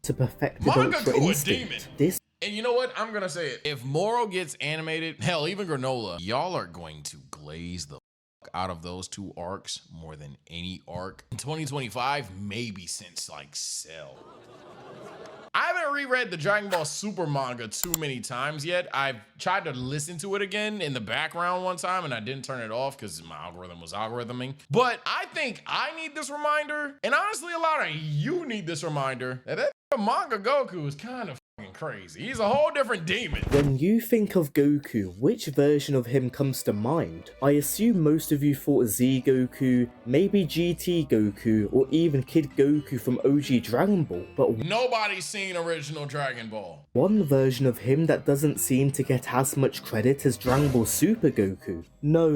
to perfected Manga Ultra Goku a Instinct. demon. This And you know what? I'm gonna say it. If Moro gets animated, hell, even Granolah, y'all are going to glaze the fuck out of those two arcs more than any arc in 2025, maybe since like Cell. I haven't reread the Dragon Ball Super manga too many times yet. I've tried to listen to it again in the background one time and I didn't turn it off because my algorithm was algorithming. But I think I need this reminder, and honestly, a lot of you need this reminder that manga Goku is kind of crazy. He's a whole different demon. When you think of Goku, which version of him comes to mind? I assume most of you thought Z Goku, maybe GT Goku, or even Kid Goku from OG Dragon Ball, but nobody's seen original Dragon Ball. One version of him that doesn't seem to get as much credit as Dragon Ball Super Goku. No,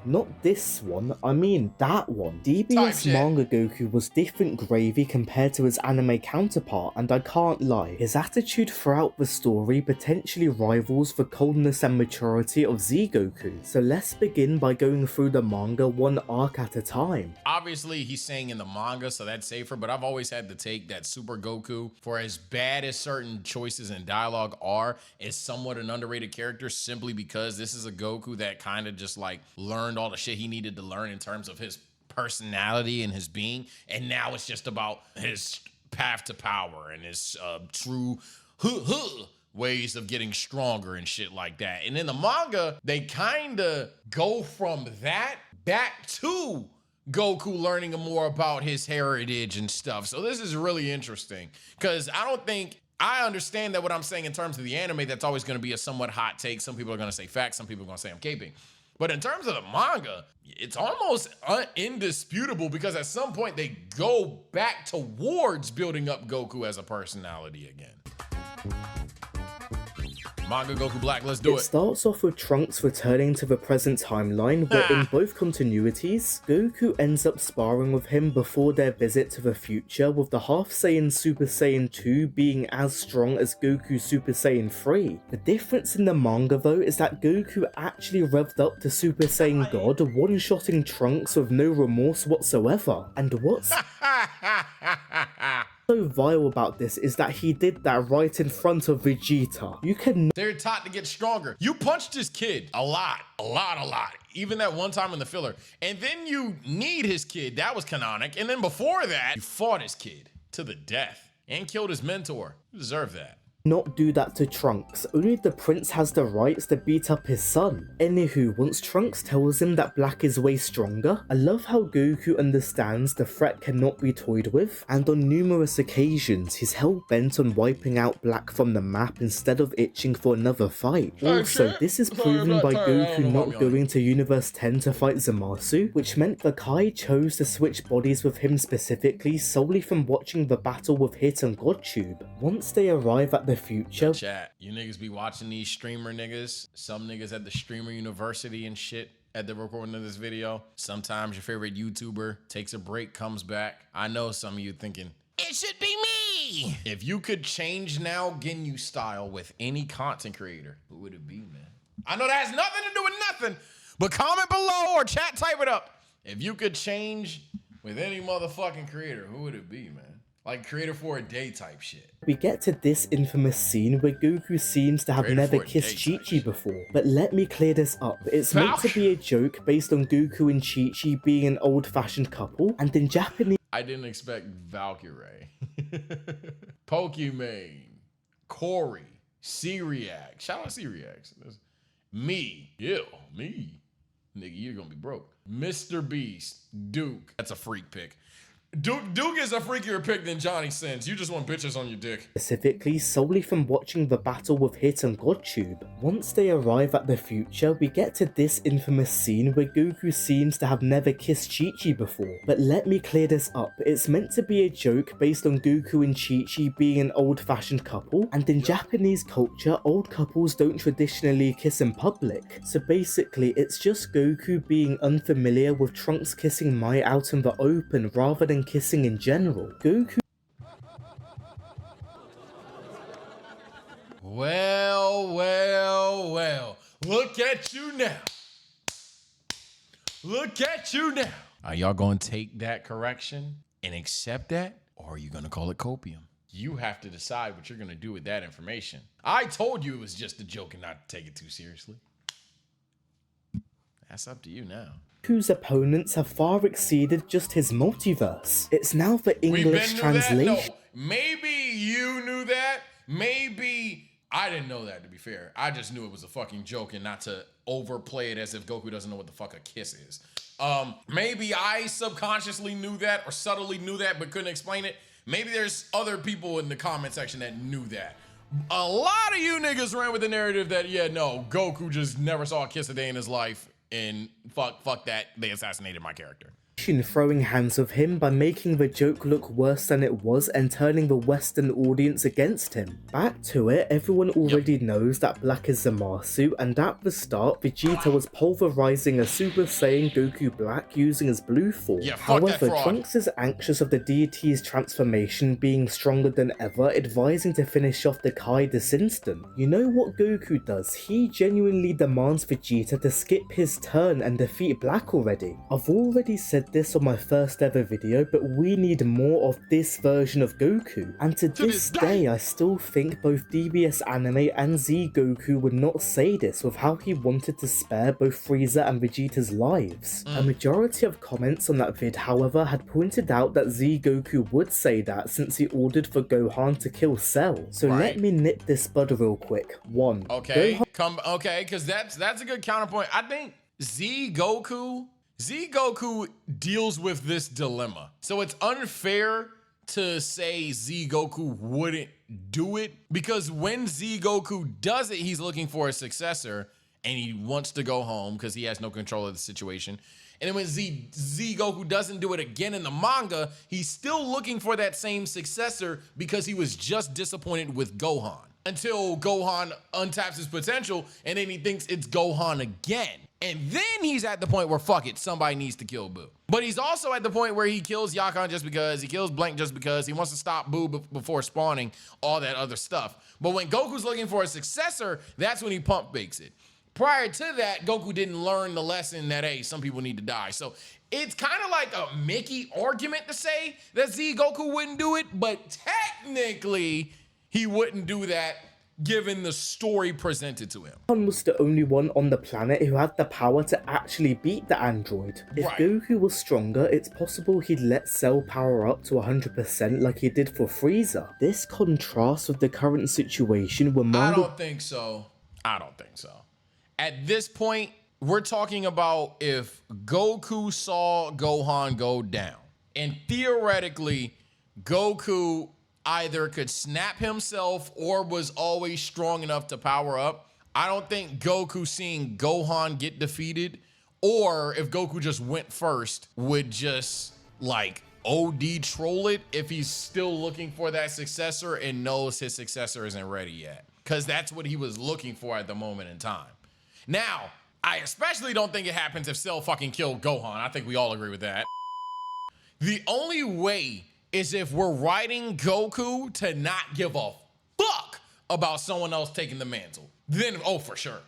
not this one, I mean that one. DBS manga Goku was different gravy compared to his anime counterpart, and I can't lie, his attitude throughout the story potentially rivals the coldness and maturity of Z Goku. So let's begin by going through the manga one arc at a time. Obviously he's saying in the manga, so that's safer, but I've always had the take that Super Goku, for as bad as certain choices in dialogue are, is somewhat an underrated character simply because this is a Goku that kind of just like learned all the shit he needed to learn in terms of his personality and his being, and now it's just about his path to power and his true ways of getting stronger and shit like that. And in the manga, they kind of go from that back to Goku learning more about his heritage and stuff. So this is really interesting because I understand that what I'm saying in terms of the anime, that's always going to be a somewhat hot take. Some people are going to say facts. Some people are going to say I'm caping. But in terms of the manga, it's almost indisputable because at some point they go back towards building up Goku as a personality again. Manga Goku Black, let's do it. It starts off with Trunks returning to the present timeline, where in both continuities, Goku ends up sparring with him before their visit to the future, with the Half Saiyan Super Saiyan 2 being as strong as Goku Super Saiyan 3. The difference in the manga though is that Goku actually revved up to Super Saiyan God, one-shotting Trunks with no remorse whatsoever. And what's so vile about this is that he did that right in front of Vegeta. They're taught to get stronger. You punched his kid a lot. Even that one time in the filler. And then you need his kid. That was canonic. And then before that, you fought his kid to the death and killed his mentor. You deserve that. Not do that to Trunks, only the prince has the rights to beat up his son. Anywho, once Trunks tells him that Black is way stronger, I love how Goku understands the threat cannot be toyed with, and on numerous occasions he's hell-bent on wiping out Black from the map instead of itching for another fight. Also, this is proven by Goku not going to Universe 10 to fight Zamasu, which meant the Kai chose to switch bodies with him specifically solely from watching the battle with Hit and Godtube. Once they arrive at the future. Chat, you niggas be watching these streamer niggas. Some niggas at the streamer university and shit at the recording of this video. Sometimes your favorite YouTuber takes a break, comes back. I know some of you thinking, it should be me. If you could change now Ginyu style with any content creator, who would it be, man? I know that has nothing to do with nothing, but comment below or chat, type it up. If you could change with any motherfucking creator, who would it be, man? Like creator for a day type shit. We get to this infamous scene where Goku seems to have never kissed Chi-Chi before. But let me clear this up. It's meant to be a joke based on Goku and Chi-Chi being an old-fashioned couple, and in Japanese... I didn't expect Valkyrie. Pokimane, Corey, C-React. Shout out C-React. Me. Ew, me. Nigga, you're gonna be broke. Mr. Beast, Duke. That's a freak pick. Duke is a freakier pick than Johnny Sins. You just want bitches on your dick. Specifically, solely from watching the battle with Hit and Godtube. Once they arrive at the future, we get to this infamous scene where Goku seems to have never kissed Chi-Chi before. But let me clear this up. It's meant to be a joke based on Goku and Chi-Chi being an old-fashioned couple, and in Japanese culture, old couples don't traditionally kiss in public. So basically, it's just Goku being unfamiliar with Trunks kissing Mai out in the open rather than kissing in general. Goku... Well. Look at you now. Look at you now. Are y'all gonna take that correction and accept that? Or are you gonna call it copium? You have to decide what you're gonna do with that information. I told you it was just a joke and not to take it too seriously. That's up to you now. Goku's opponents have far exceeded just his multiverse. It's now the English translation. No, maybe you knew that. Maybe I didn't know that, to be fair. I just knew it was a fucking joke and not to overplay it as if Goku doesn't know what the fuck a kiss is. Maybe I subconsciously knew that or subtly knew that but couldn't explain it. Maybe there's other people in the comment section that knew that. A lot of you niggas ran with the narrative that, yeah, no, Goku just never saw a kiss a day in his life and fuck that, they assassinated my character. Throwing hands with him by making the joke look worse than it was and turning the Western audience against him. Back to it, everyone already knows that Black is Zamasu, and at the start, Vegeta was pulverizing a Super Saiyan Goku Black using his blue form. However, Trunks is anxious of the deity's transformation being stronger than ever, advising to finish off the Kai this instant. You know what Goku does? He genuinely demands Vegeta to skip his turn and defeat Black already. I've already said this on my first ever video, but we need more of this version of Goku, and to this day I still think both DBS Anime and Z Goku would not say this with how he wanted to spare both Frieza and Vegeta's lives. A majority of comments on that vid, however, had pointed out that Z Goku would say that since he ordered for Gohan to kill Cell. So let me nip this bud real quick. Okay, because that's a good counterpoint. I think Z Goku deals with this dilemma. So it's unfair to say Z Goku wouldn't do it, because when Z Goku does it, he's looking for a successor and he wants to go home because he has no control of the situation. And then when Z Goku doesn't do it again in the manga, he's still looking for that same successor because he was just disappointed with Gohan. Until Gohan untaps his potential and then he thinks it's Gohan again. And then he's at the point where, fuck it, somebody needs to kill Boo. But he's also at the point where he kills Yakan just because, he kills Blank just because, he wants to stop Boo before spawning, all that other stuff. But when Goku's looking for a successor, that's when he pump fakes it. Prior to that, Goku didn't learn the lesson that, hey, some people need to die. So it's kind of like a Mickey argument to say that Z Goku wouldn't do it, but technically he wouldn't do that given the story presented to him. Gohan was the only one on the planet who had the power to actually beat the android. If Goku was stronger, it's possible he'd let Cell power up to 100% like he did for Frieza. This contrasts with the current situation where Manga— I don't think so. At this point, we're talking about if Goku saw Gohan go down, and theoretically, Goku either could snap himself or was always strong enough to power up. I don't think Goku seeing Gohan get defeated, or if Goku just went first, would just like OD troll it if he's still looking for that successor and knows his successor isn't ready yet. Because that's what he was looking for at the moment in time. Now, I especially don't think it happens if Cell fucking killed Gohan. I think we all agree with that. The only way is if we're writing Goku to not give a fuck about someone else taking the mantle. Then, oh, for sure.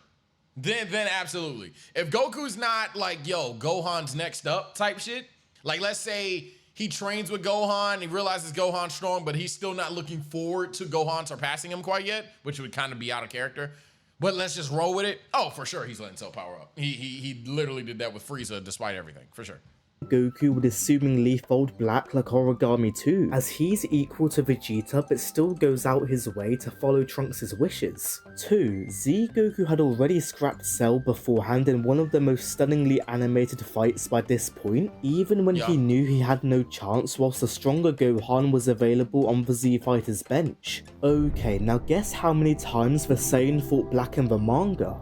Then absolutely. If Goku's not like, yo, Gohan's next up type shit, like let's say he trains with Gohan, he realizes Gohan's strong, but he's still not looking forward to Gohan surpassing him quite yet, which would kind of be out of character. But let's just roll with it. Oh, for sure, he's letting Cell power up. He literally did that with Frieza despite everything, for sure. Goku would assumingly fold Black like Origami too, as he's equal to Vegeta but still goes out his way to follow Trunks' wishes. 2. Z Goku had already scrapped Cell beforehand in one of the most stunningly animated fights by this point, even when he knew he had no chance whilst the stronger Gohan was available on the Z Fighter's bench. Okay, now guess how many times the Saiyan fought Black in the manga?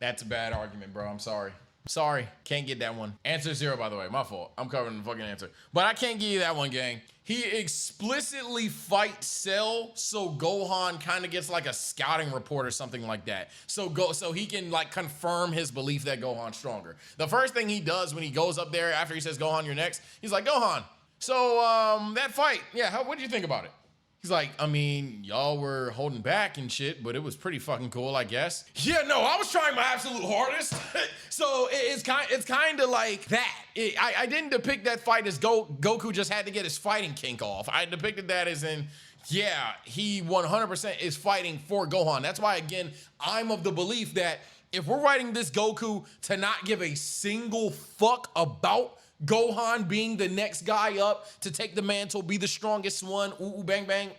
That's a bad argument, bro. I'm sorry. Sorry, can't get that one. Answer 0, by the way. My fault. I'm covering the fucking answer. But I can't give you that one, gang. He explicitly fights Cell, so Gohan kind of gets like a scouting report or something like that. So he can like confirm his belief that Gohan's stronger. The first thing he does when he goes up there after he says, Gohan, you're next, he's like, Gohan, so that fight, yeah, what do you think about it? He's like, I mean, y'all were holding back and shit, but it was pretty fucking cool, I guess. Yeah, no, I was trying my absolute hardest. So it's kind of like that. I didn't depict that fight as Goku just had to get his fighting kink off. I depicted that as in, yeah, he 100% is fighting for Gohan. That's why, again, I'm of the belief that if we're writing this Goku to not give a single fuck about Gohan being the next guy up to take the mantle, be the strongest one, ooh, bang, bang,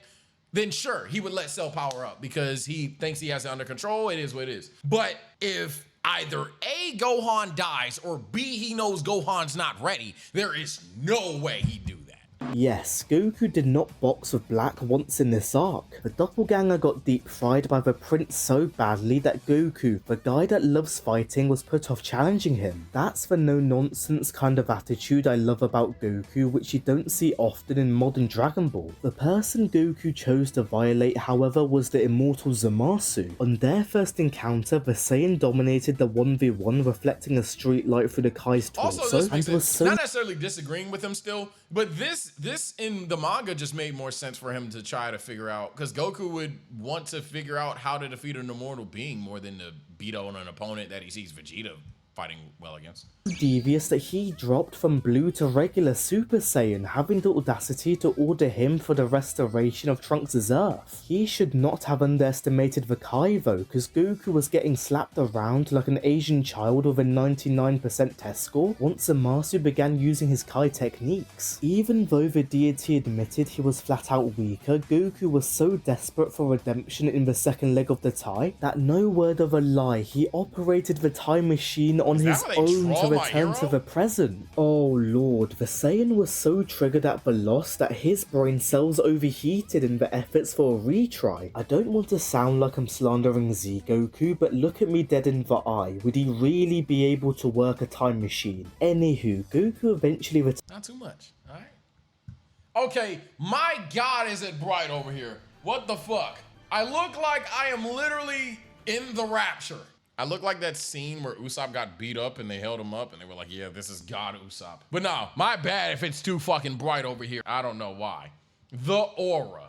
then sure, he would let Cell power up because he thinks he has it under control. It is what it is. But if either A, Gohan dies, or B, he knows Gohan's not ready, there is no way he'd do that. Yes, Goku did not box with Black once in this arc. The doppelganger got deep fried by the prince so badly that Goku, the guy that loves fighting, was put off challenging him. That's the no-nonsense kind of attitude I love about Goku, which you don't see often in modern Dragon Ball. The person Goku chose to violate, however, was the immortal Zamasu. On their first encounter, the Saiyan dominated the 1v1, reflecting a street light through the Kai's torso, Also, and was so not necessarily disagreeing with him still, but this in the manga just made more sense for him to try to figure out, because Goku would want to figure out how to defeat an immortal being more than to beat on an opponent that he sees Vegeta fighting well against. devious that he dropped from blue to regular Super Saiyan, having the audacity to order him for the restoration of Trunks' Earth. He should not have underestimated the Kai though, cause Goku was getting slapped around like an Asian child with a 99% test score once Zamasu began using his Kai techniques. Even though the deity admitted he was flat out weaker, Goku was so desperate for redemption in the second leg of the tie that no word of a lie, he operated the time machine on his own to return to the present. Oh lord, the Saiyan was so triggered at the loss that his brain cells overheated in the efforts for a retry. I don't want to sound like I'm slandering Z Goku, but look at me dead in the eye. Would he really be able to work a time machine? Anywho, Goku eventually returned. Not too much, alright? Okay, my god is it bright over here. What the fuck? I look like I am literally in the rapture. I look like that scene where Usopp got beat up and they held him up and they were like, yeah, this is God Usopp. But no, my bad if it's too fucking bright over here. I don't know why. The aura.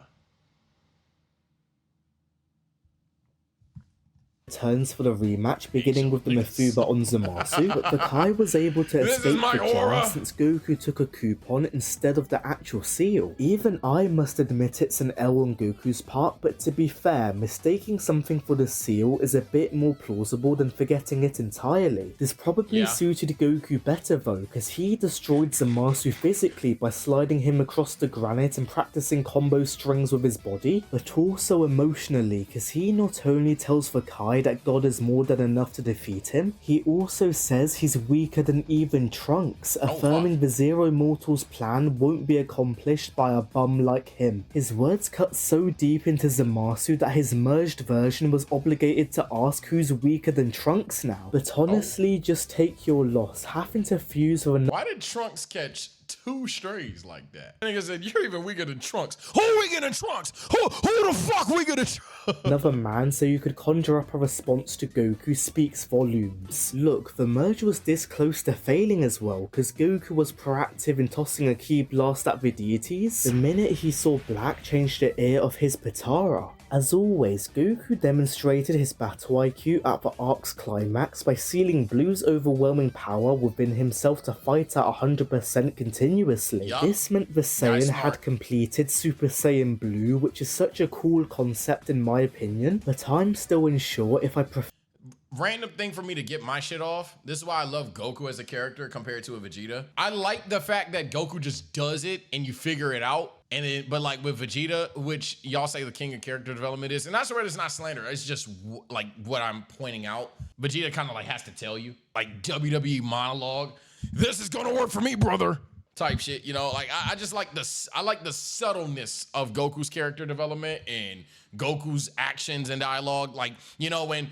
Turns for the rematch, beginning with the Mafuba on Zamasu, but the Kai was able to escape the jar since Goku took a coupon instead of the actual seal. Even I must admit it's an L on Goku's part, but to be fair, mistaking something for the seal is a bit more plausible than forgetting it entirely. This probably suited Goku better though, because he destroyed Zamasu physically by sliding him across the granite and practicing combo strings with his body, but also emotionally, because he not only tells the Kai that God is more than enough to defeat him, he also says he's weaker than even Trunks, affirming the Zero Mortals plan won't be accomplished by a bum like him. His words cut so deep into Zamasu that his merged version was obligated to ask who's weaker than Trunks now. But honestly, just take your loss, having to fuse with Why did Trunks catch 2 strays like that? And nigga said, you're even weaker than Trunks. Who weaker than Trunks? Who the fuck weaker than Trunks? another man so you could conjure up a response to Goku speaks volumes. Look, the merge was this close to failing as well, because Goku was proactive in tossing a key blast at the deities the minute he saw Black change the ear of his Patara. As always, Goku demonstrated his battle IQ at the arc's climax by sealing Blue's overwhelming power within himself to fight at 100% continuously. This meant the Saiyan had completed Super Saiyan Blue, which is such a cool concept in my opinion, but I'm still unsure if I prefer. Random thing for me to get my shit off. This is why I love Goku as a character compared to a Vegeta. I like the fact that Goku just does it and you figure it out. And then, but like with Vegeta, which y'all say the king of character development is, and I swear it's not slander. It's just like what I'm pointing out. Vegeta kind of like has to tell you, like WWE monologue. This is gonna work for me, brother. Type shit, you know, like I just like I like the subtleness of Goku's character development and Goku's actions and dialogue. Like, when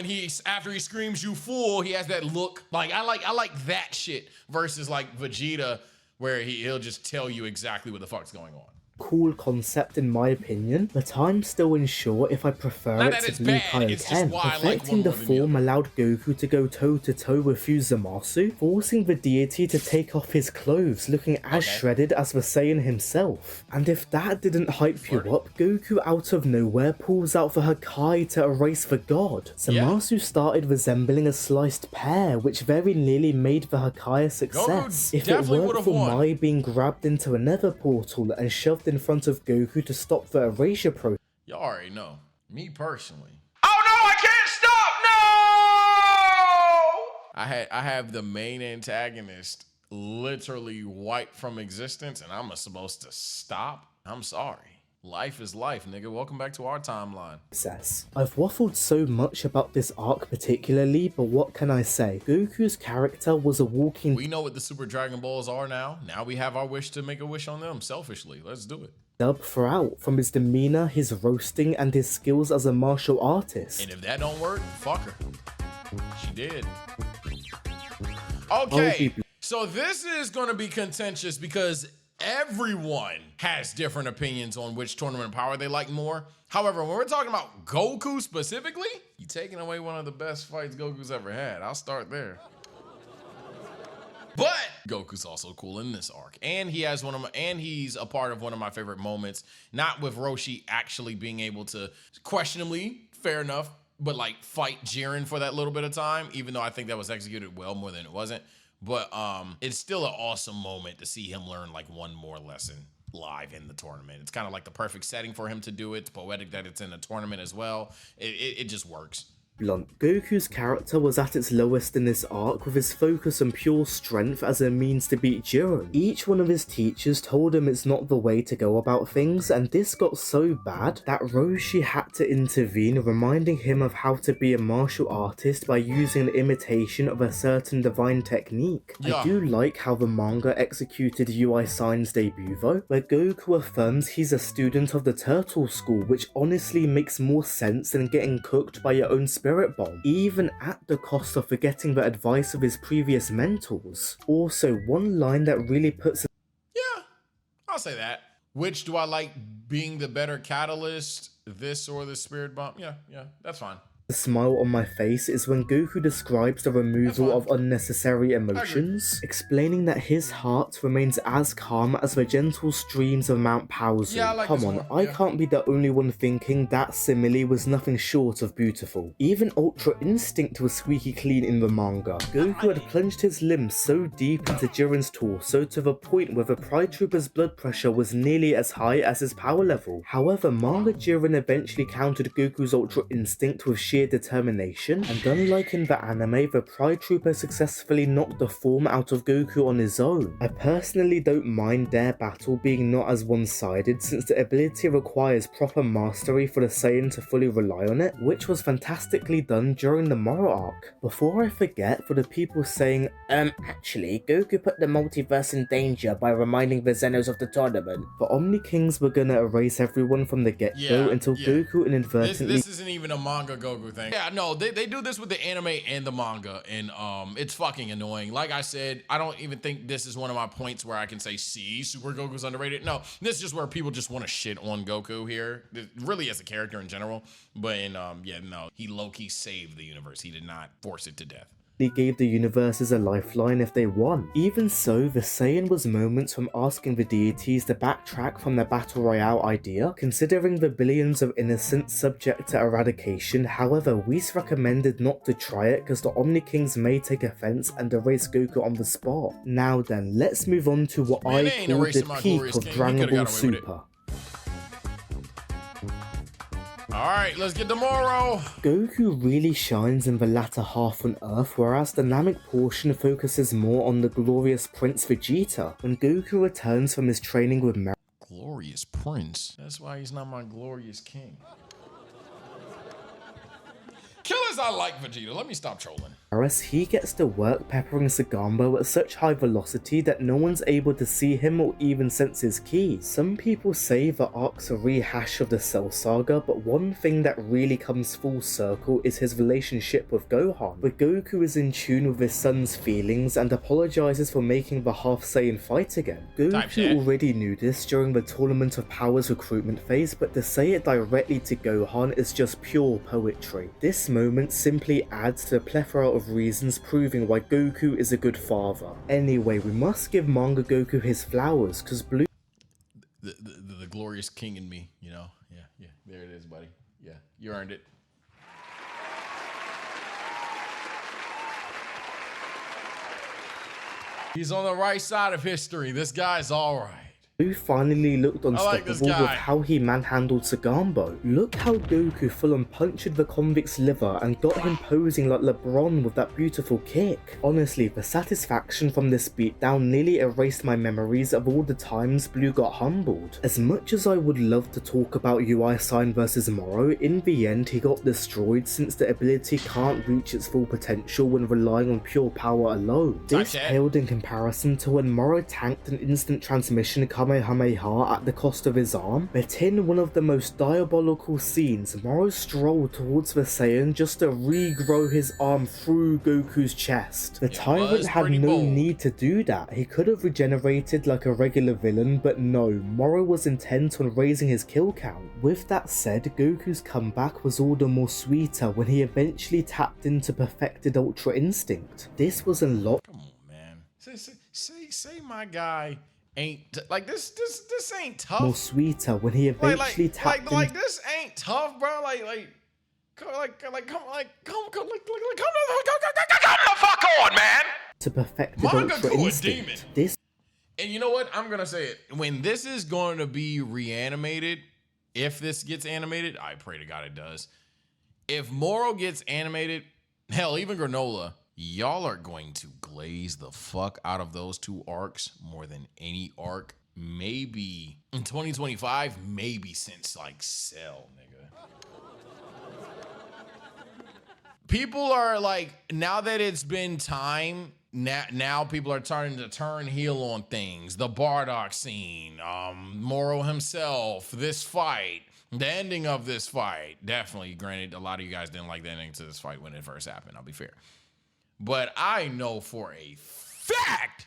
he's after he screams you fool, he has that look. Like I like that shit versus like Vegeta, where he'll just tell you exactly what the fuck's going on. cool concept in my opinion, but I'm still unsure if I prefer Not it that to it's Blue bad, it's just Kaioken. why I like one Perfecting the more than the form other. allowed Goku to go toe-to-toe with Zamasu, forcing the deity to take off his clothes, looking as shredded as the Saiyan himself. And if that didn't hype you up, Goku out of nowhere pulls out the Hakai to erase the god. Zamasu started resembling a sliced pear, which very nearly made the Hakai a success. If it definitely weren't would've for won. Mai being grabbed into another portal and shoved in front of Goku to stop the erasure process. Y'all already know. Me personally. Oh no, I can't stop! No! I have the main antagonist literally wiped from existence and I'm supposed to stop? I'm sorry. Life is life, nigga. Welcome back to our timeline. I've waffled so much about this arc particularly, but what can I say? Goku's character was a walking... We know what the Super Dragon Balls are now. Now we have our wish to make a wish on them, selfishly. Let's do it. dub throughout, from his demeanor, his roasting, and his skills as a martial artist. And if that don't work, fuck her. She did. Okay, so this is gonna be contentious because everyone has different opinions on which tournament power they like more. However, when we're talking about Goku specifically, you're taking away one of the best fights Goku's ever had. I'll start there. But Goku's also cool in this arc, and he has he's a part of one of my favorite moments. Not with Roshi actually being able to, questionably, fair enough, but like fight Jiren for that little bit of time, even though I think that was executed well more than it wasn't. But it's still an awesome moment to see him learn like one more lesson live in the tournament. It's kind of like the perfect setting for him to do it. It's poetic that it's in a tournament as well. It just works. Blunt. Goku's character was at its lowest in this arc, with his focus on pure strength as a means to beat Jiren. Each one of his teachers told him it's not the way to go about things, and this got so bad that Roshi had to intervene, reminding him of how to be a martial artist by using an imitation of a certain divine technique. I do like how the manga executed UI Sign's debut though, where Goku affirms he's a student of the Turtle School, which honestly makes more sense than getting cooked by your own spirit bomb, even at the cost of forgetting the advice of his previous mentors. Also, one line that really puts... Yeah, I'll say that. Which do I like being the better catalyst, this or the spirit bomb? Yeah, that's fine. The smile on my face is when Goku describes the removal of unnecessary emotions, explaining that his heart remains as calm as the gentle streams of Mount Paozu. Yeah, I like Come this on, one. I can't be the only one thinking that simile was nothing short of beautiful. Even Ultra Instinct was squeaky clean in the manga. Goku had plunged his limbs so deep into Jiren's torso to the point where the Pride Trooper's blood pressure was nearly as high as his power level. However, manga Jiren eventually countered Goku's Ultra Instinct with sheer determination, and unlike in the anime, the Pride Trooper successfully knocked the form out of Goku on his own. I personally don't mind their battle being not as one-sided, since the ability requires proper mastery for the Saiyan to fully rely on it, which was fantastically done during the Moro arc. Before I forget, for the people saying, actually, Goku put the multiverse in danger by reminding the Zenos of the tournament. The Omni Kings were gonna erase everyone from the get-go until Goku inadvertently... This isn't even a manga Goku thing. Yeah, no, they do this with the anime and the manga, and it's fucking annoying. Like I said, I don't even think this is one of my points where I can say, see, Super Goku's underrated. No, this is just where people just want to shit on Goku here, really as a character in general. But he low-key saved the universe. He did not force it to death. Gave the universes a lifeline if they won. Even so, the Saiyan was moments from asking the deities to backtrack from their battle royale idea, considering the billions of innocents subject to eradication. However, Whis recommended not to try it because the Omni Kings may take offense and erase Goku on the spot. Now then, let's move on to what I call the peak of Dragon Ball Super. Alright, let's get to Moro! Goku really shines in the latter half on Earth, whereas the Namek portion focuses more on the glorious Prince Vegeta. When Goku returns from his training with Glorious Prince? That's why he's not my glorious king. Killer because I like Vegeta. Let me stop trolling. Whereas he gets to work peppering Sagambo at such high velocity that no one's able to see him or even sense his ki. Some people say the arc's a rehash of the Cell Saga, but one thing that really comes full circle is his relationship with Gohan, where Goku is in tune with his son's feelings and apologizes for making the Half Saiyan fight again. Goku already knew this during the Tournament of Powers recruitment phase, but to say it directly to Gohan is just pure poetry. This moment simply adds to the plethora of reasons proving why Goku is a good father. Anyway, we must give Manga Goku his flowers, cause Blue the glorious king in me, you know? Yeah, there it is, buddy. Yeah, you earned it. He's on the right side of history. This guy's all right. Blue finally looked unstoppable with how he manhandled Sagambo. Look how Goku full-on punctured the convict's liver and got him posing like LeBron with that beautiful kick. Honestly, the satisfaction from this beatdown nearly erased my memories of all the times Blue got humbled. As much as I would love to talk about UI Sign vs Moro, in the end he got destroyed since the ability can't reach its full potential when relying on pure power alone. This paled in comparison to when Moro tanked an instant transmission Kamehameha at the cost of his arm, but in one of the most diabolical scenes, Moro strolled towards the Saiyan just to regrow his arm through Goku's chest. The Tyrant had no need to do that. He could have regenerated like a regular villain, but no, Moro was intent on raising his kill count. With that said, Goku's comeback was all the more sweeter when he eventually tapped into perfected Ultra Instinct. This was unlocked. Come on, man. Say my guy ain't like this ain't tough. More sweeter when he eventually tapped in. Like this ain't tough, bro. Come the fuck on, man. To perfected Ultra Instinct. This, and you know what? I'm gonna say it. When this is going to be reanimated, if this gets animated, I pray to God it does. If Moro gets animated, hell, even Granolah, y'all are going to glaze the fuck out of those two arcs more than any arc, maybe in 2025, maybe since like Cell, nigga. People are like, now that it's been time, now people are starting to turn heel on things. The Bardock scene, Moro himself, this fight, the ending of this fight. Definitely, granted, a lot of you guys didn't like the ending to this fight when it first happened, I'll be fair. But I know for a fact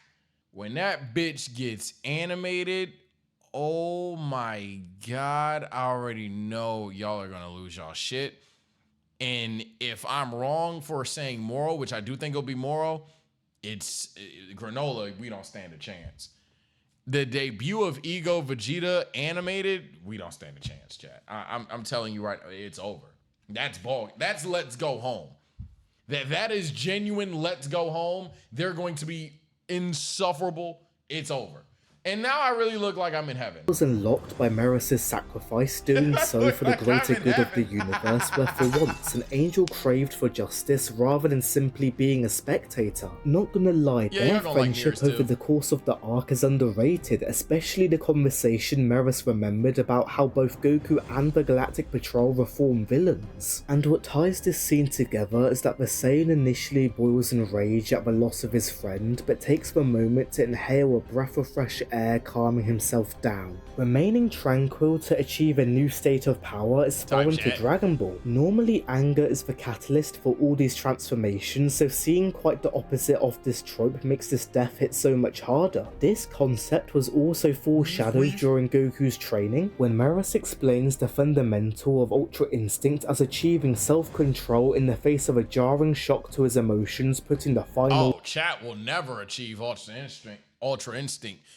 when that bitch gets animated, oh my God, I already know y'all are gonna lose y'all shit. And if I'm wrong for saying Moro, which I do think it'll be Moro, it's Granolah, we don't stand a chance. The debut of Ego Vegeta animated, we don't stand a chance, chat. I'm telling you right, it's over. That's ball. That's let's go home. That is genuine let's go home. They're going to be insufferable. It's over. And now I really look like I'm in heaven. Was unlocked by Meris's sacrifice, doing so for the greater good of the universe, where for once an angel craved for justice rather than simply being a spectator. Not gonna lie, their friendship over the course of the arc is underrated, especially the conversation Meris remembered about how both Goku and the Galactic Patrol reform villains. And what ties this scene together is that the Saiyan initially boils in rage at the loss of his friend, but takes the moment to inhale a breath of fresh air, calming himself down. Remaining tranquil to achieve a new state of power is foreign to Dragon Ball. Normally anger is the catalyst for all these transformations, so seeing quite the opposite of this trope makes this death hit so much harder. This concept was also foreshadowed during Goku's training, when Meris explains the fundamental of Ultra Instinct as achieving self-control in the face of a jarring shock to his emotions, putting the final— Oh, chat will never achieve Ultra Instinct.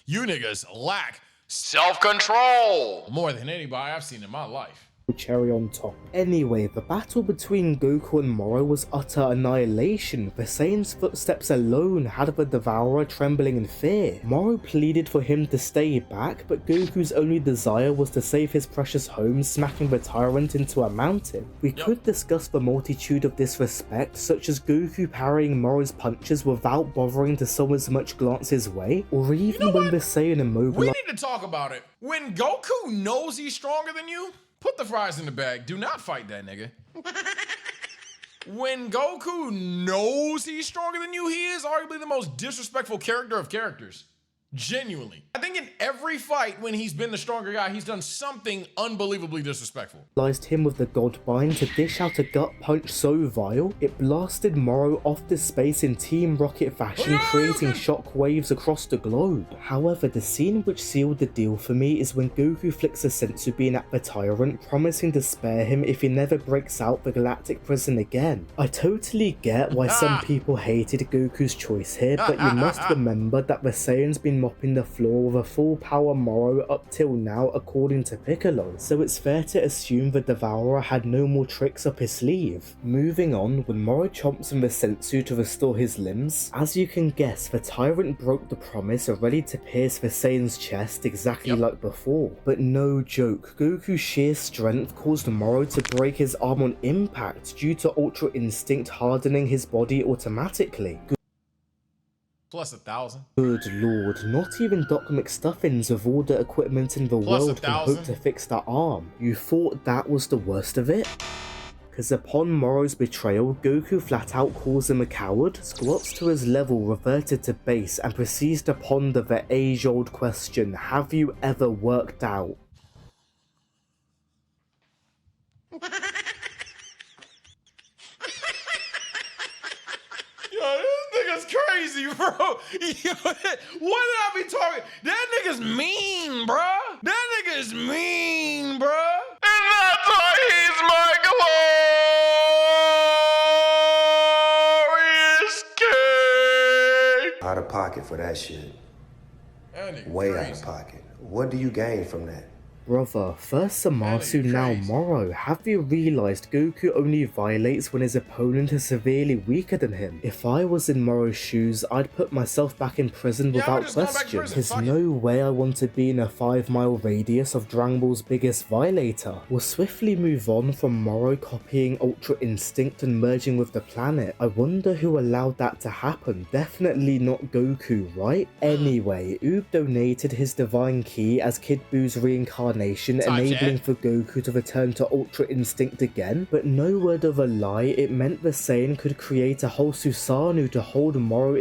You niggas lack self-control more than anybody I've seen in my life. Cherry on top. Anyway, the battle between Goku and Moro was utter annihilation. The Saiyan's footsteps alone had the Devourer trembling in fear. Moro pleaded for him to stay back, but Goku's only desire was to save his precious home, smacking the Tyrant into a mountain. We could discuss the multitude of disrespect, such as Goku parrying Moro's punches without bothering to so as much glance his way, or even when the Saiyan immobilized— We need to talk about it. When Goku knows he's stronger than you, put the fries in the bag. Do not fight that nigga. when Goku knows he's stronger than you, he is arguably the most disrespectful character of characters. Genuinely. I think in every fight when he's been the stronger guy, he's done something unbelievably disrespectful. Utilized him with the God Bind to dish out a gut punch so vile, it blasted Moro off the space in Team Rocket fashion, creating shockwaves across the globe. However, the scene which sealed the deal for me is when Goku flicks a senzu bean at the tyrant, promising to spare him if he never breaks out the galactic prison again. I totally get why some people hated Goku's choice here, but you must remember that the Saiyan's been mopping the floor with a full power Moro up till now according to Piccolo, so it's fair to assume the Devourer had no more tricks up his sleeve. Moving on, when Moro chomps in the senzu to restore his limbs, as you can guess, the tyrant broke the promise, ready to pierce the Saiyan's chest exactly like before. But no joke, Goku's sheer strength caused Moro to break his arm on impact due to Ultra Instinct hardening his body automatically. Plus 1,000. Good lord, not even Doc McStuffins with all the equipment in the world can hope to fix that arm. You thought that was the worst of it? Because upon Moro's betrayal, Goku flat out calls him a coward, squats to his level, reverted to base, and proceeds to ponder the age-old question, have you ever worked out? Crazy, bro. What did I be talking? That nigga's mean, bro. That nigga's mean, bro. And that's why he's my glorious king. Out of pocket for that shit. Way crazy. out of pocket. What do you gain from that? Brother, first Zamasu, now Moro. Have you realised Goku only violates when his opponent is severely weaker than him? If I was in Moro's shoes, I'd put myself back in prison without question. There's no way I want to be in a 5-mile radius of Dragon Ball's biggest violator. We'll swiftly move on from Moro copying Ultra Instinct and merging with the planet. I wonder who allowed that to happen. Definitely not Goku, right? Anyway, Oob donated his divine key as Kid Buu's reincarnation, enabling for Goku to return to Ultra Instinct again, but no word of a lie, it meant the Saiyan could create a whole Susanoo to hold Moro.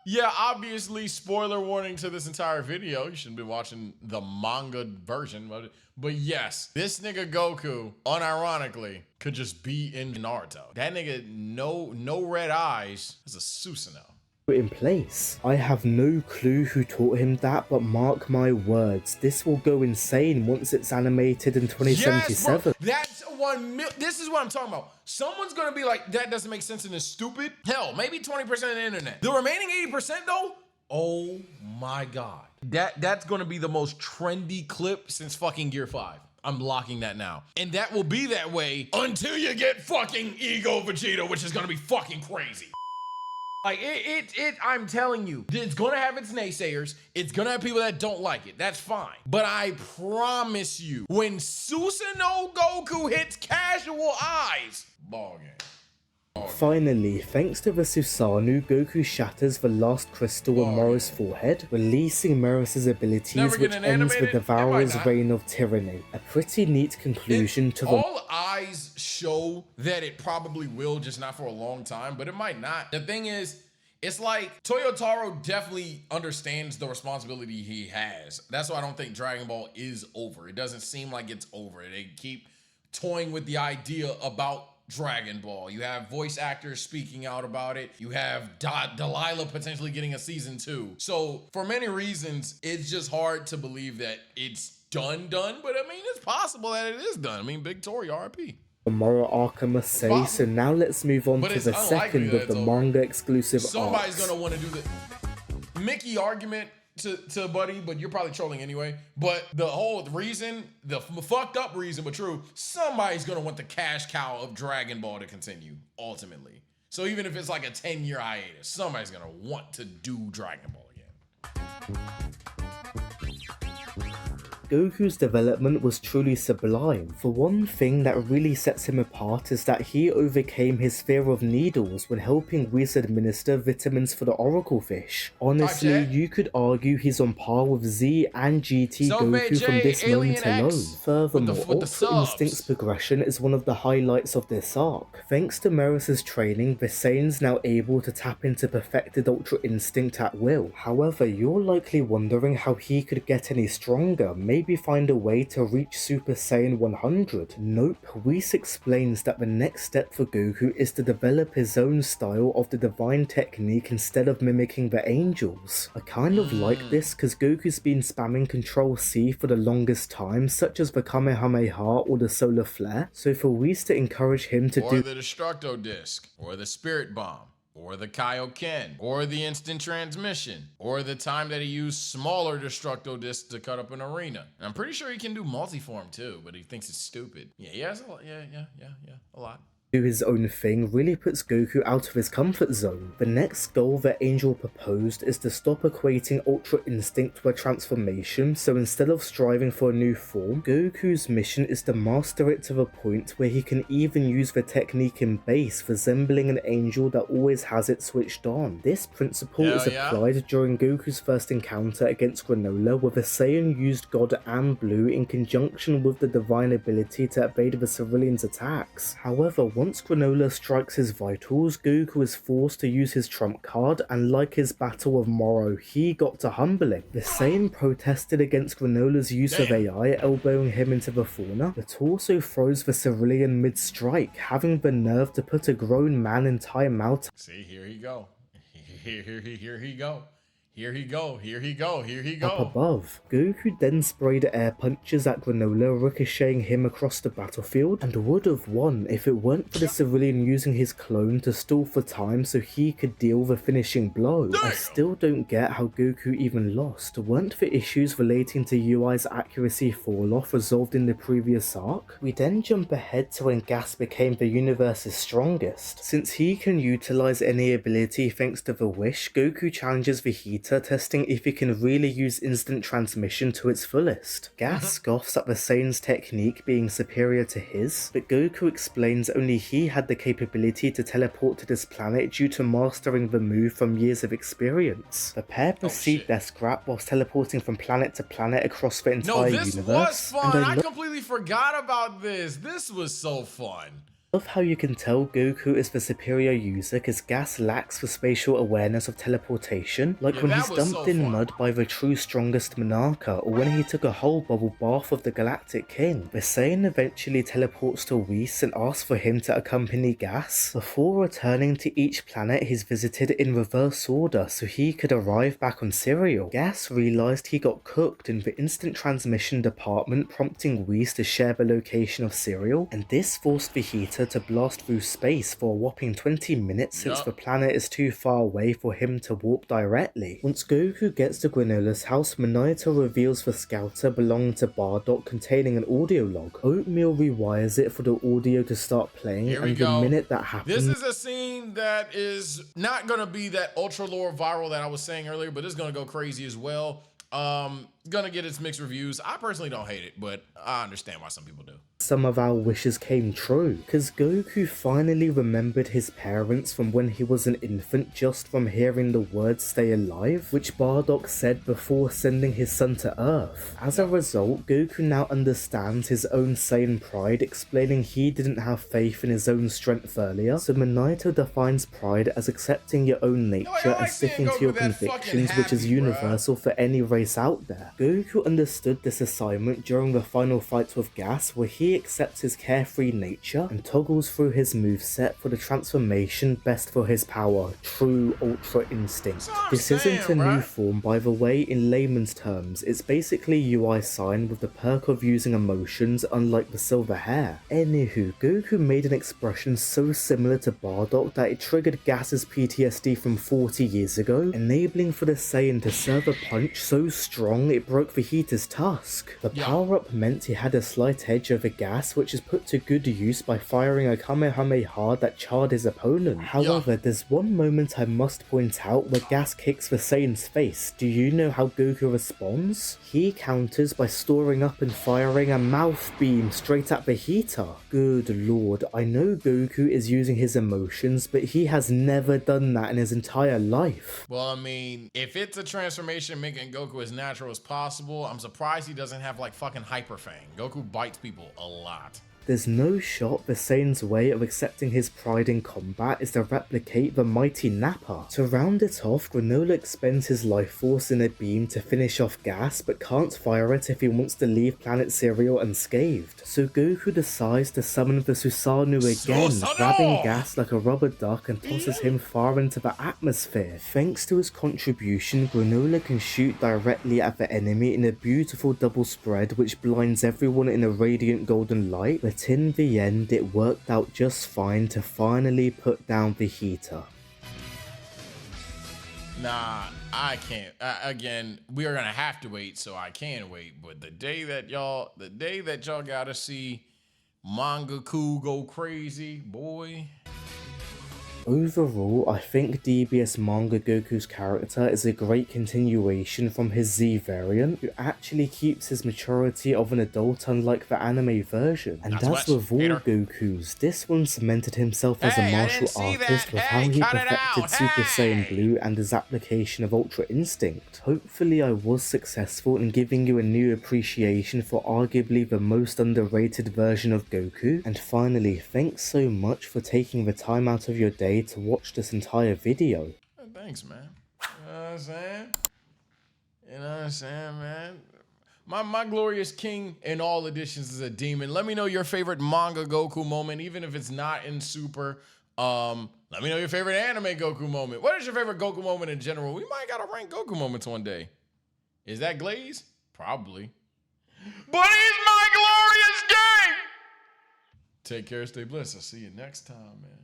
Yeah, obviously, spoiler warning to this entire video. You shouldn't be watching the manga version, but yes, this nigga Goku, unironically, could just be in Naruto. That nigga, no red eyes, is a Susanoo. In place. I have no clue who taught him that, but mark my words, this will go insane once it's animated in 2077. Yes, that's this is what I'm talking about. Someone's gonna be like, that doesn't make sense and is stupid. Hell, maybe 20% of the internet. The remaining 80% though, oh my God. That's gonna be the most trendy clip since fucking Gear 5. I'm locking that now. And that will be that way until you get fucking Ego Vegeta, which is gonna be fucking crazy. Like, I'm telling you, it's gonna have its naysayers. It's gonna have people that don't like it. That's fine. But I promise you, when Susanoo Goku hits casual eyes, ball game. Finally, thanks to the Susanoo, Goku shatters the last crystal on Moro's forehead, releasing Meros' abilities, which ends the Devourer's reign of tyranny. A pretty neat conclusion to the— All eyes show that it probably will, just not for a long time, but it might not. The thing is, it's like Toyotaro definitely understands the responsibility he has. That's why I don't think Dragon Ball is over. It doesn't seem like it's over. They keep toying with the idea about Dragon Ball. You have voice actors speaking out about it. You have Delilah potentially getting a season 2. So for many reasons, it's just hard to believe that it's done, but I mean, it's possible that it is done. I mean, Big Tori, RP. Moro arc, I must say. So now let's move on to the second of the manga exclusive Somebody's arcs. gonna want to do the Mickey argument to Buddy, but you're probably trolling anyway. But the whole reason, the fucked up reason, but true, somebody's gonna want the cash cow of Dragon Ball to continue, ultimately. So even if it's like a 10-year hiatus, somebody's gonna want to do Dragon Ball again. Goku's development was truly sublime. For one thing that really sets him apart is that he overcame his fear of needles when helping Whis administer vitamins for the Oracle Fish. Honestly, you could argue he's on par with Z and GT Goku from this moment alone. Furthermore, Ultra Instinct's progression is one of the highlights of this arc. Thanks to Meris's training, the Saiyan's now able to tap into perfected Ultra Instinct at will. However, you're likely wondering how he could get any stronger, maybe find a way to reach Super Saiyan 100. Nope, Whis explains that the next step for Goku is to develop his own style of the divine technique instead of mimicking the angels. I kind of like this because Goku's been spamming Control C for the longest time, such as the Kamehameha or the Solar Flare, so for Whis to encourage him to do the Destructo Disc, or the Spirit Bomb, or the Kaioken, or the Instant Transmission, or the time that he used smaller Destructo Discs to cut up an arena. And I'm pretty sure he can do multiform too, but he thinks it's stupid. Yeah, he has a lot. Yeah, a lot. Do his own thing really puts Goku out of his comfort zone. The next goal that Angel proposed is to stop equating Ultra Instinct to a transformation, so instead of striving for a new form, Goku's mission is to master it to the point where he can even use the technique in base, resembling an angel that always has it switched on. This principle is applied during Goku's first encounter against Granolah, where the Saiyan used God and Blue in conjunction with the divine ability to evade the civilians' attacks. However, once Granolah strikes his vitals, Goku is forced to use his trump card, and like his battle of Moro, he got to humbling. The Saiyan protested against Granolah's use of AI, elbowing him into the fauna, but also froze the civilian mid-strike, having the nerve to put a grown man in timeout. See, here he go. Here he go. Here he go. Up above. Goku then sprayed air punches at Granolah, ricocheting him across the battlefield, and would have won if it weren't for the civilian using his clone to stall for time so he could deal the finishing blow. I still don't get how Goku even lost. Weren't the issues relating to UI's accuracy fall-off resolved in the previous arc? We then jump ahead to when Gas became the universe's strongest. Since he can utilize any ability thanks to the wish, Goku challenges Vegeta, testing if he can really use instant transmission to its fullest. Gas scoffs at the Saiyan's technique being superior to his, but Goku explains only he had the capability to teleport to this planet due to mastering the move from years of experience. The pair proceed their scrap whilst teleporting from planet to planet across the entire universe. No, this was fun! I completely forgot about this! This was so fun! Love how you can tell Goku is the superior user because Gas lacks the spatial awareness of teleportation, like when he's dumped in mud by the true strongest Monarcha, or when he took a whole bubble bath of the Galactic King. The Saiyan eventually teleports to Whis and asks for him to accompany Gas. Before returning to each planet he's visited in reverse order so he could arrive back on Serial. Gas realized he got cooked in the instant transmission department, prompting Whis to share the location of Serial, and this forced Vegeta to blast through space for a whopping 20 minutes since the planet is too far away for him to warp directly. Once Goku gets to Granolah's house, Minato reveals the scouter belonging to Bardock containing an audio log. Oatmeal rewires it for the audio to start playing, and the minute that happens... This is a scene that is not going to be that ultra lore viral that I was saying earlier, but it's going to go crazy as well. Gonna get its mixed reviews. I personally don't hate it, but I understand why some people do. Some of our wishes came true, because Goku finally remembered his parents from when he was an infant just from hearing the words "stay alive," which Bardock said before sending his son to Earth. As a result, Goku now understands his own Saiyan pride, explaining he didn't have faith in his own strength earlier, so Minato defines pride as accepting your own nature and sticking to your convictions, which is universal for any race out there. Goku understood this assignment during the final fight with Gas, where he accepts his carefree nature and toggles through his moveset for the transformation best for his power, True Ultra Instinct. This isn't a new form, by the way. In layman's terms, it's basically UI Sign with the perk of using emotions, unlike the silver hair. Anywho, Goku made an expression so similar to Bardock that it triggered Gas's PTSD from 40 years ago, enabling for the Saiyan to serve a punch so strong it it broke Vegeta's tusk. The power-up meant he had a slight edge over gas, which is put to good use by firing a Kamehameha that charred his opponent. However, there's one moment I must point out where gas kicks Visane's face. Do you know how Goku responds? He counters by storing up and firing a mouth beam straight at Vegeta. Good lord, I know Goku is using his emotions, but he has never done that in his entire life. Well, I mean, if it's a transformation making Goku as natural as possible, I'm surprised he doesn't have like fucking Hyper Fang. Goku bites people a lot. There's no shot Visane's way of accepting his pride in combat is to replicate the mighty Nappa. To round it off, Granolah expends his life force in a beam to finish off gas, but can't fire it if he wants to leave Planet Cereal unscathed. So Goku decides to summon the Susanoo again, grabbing gas like a rubber duck and tosses him far into the atmosphere. Thanks to his contribution, Granolah can shoot directly at the enemy in a beautiful double spread which blinds everyone in a radiant golden light, but in the end it worked out just fine to finally put down Vegeta. Nah, I can't. Again, we are gonna have to wait, so I can wait. But the day that y'all gotta see Manga go crazy, boy. Overall, I think DBS Manga Goku's character is a great continuation from his Z variant, who actually keeps his maturity of an adult unlike the anime version. And as with all Gokus, this one cemented himself as a martial artist with how he perfected Super Saiyan Blue and his application of Ultra Instinct. Hopefully I was successful in giving you a new appreciation for arguably the most underrated version of Goku. And finally, thanks so much for taking the time out of your day to watch this entire video. Thanks, man. You know what I'm saying? You know what I'm saying, man? My glorious king in all editions is a demon. Let me know your favorite manga Goku moment, even if it's not in Super. Let me know your favorite anime Goku moment. What is your favorite Goku moment in general? We might gotta rank Goku moments one day. Is that Glaze? Probably. But he's my glorious king! Take care, stay blessed. I'll see you next time, man.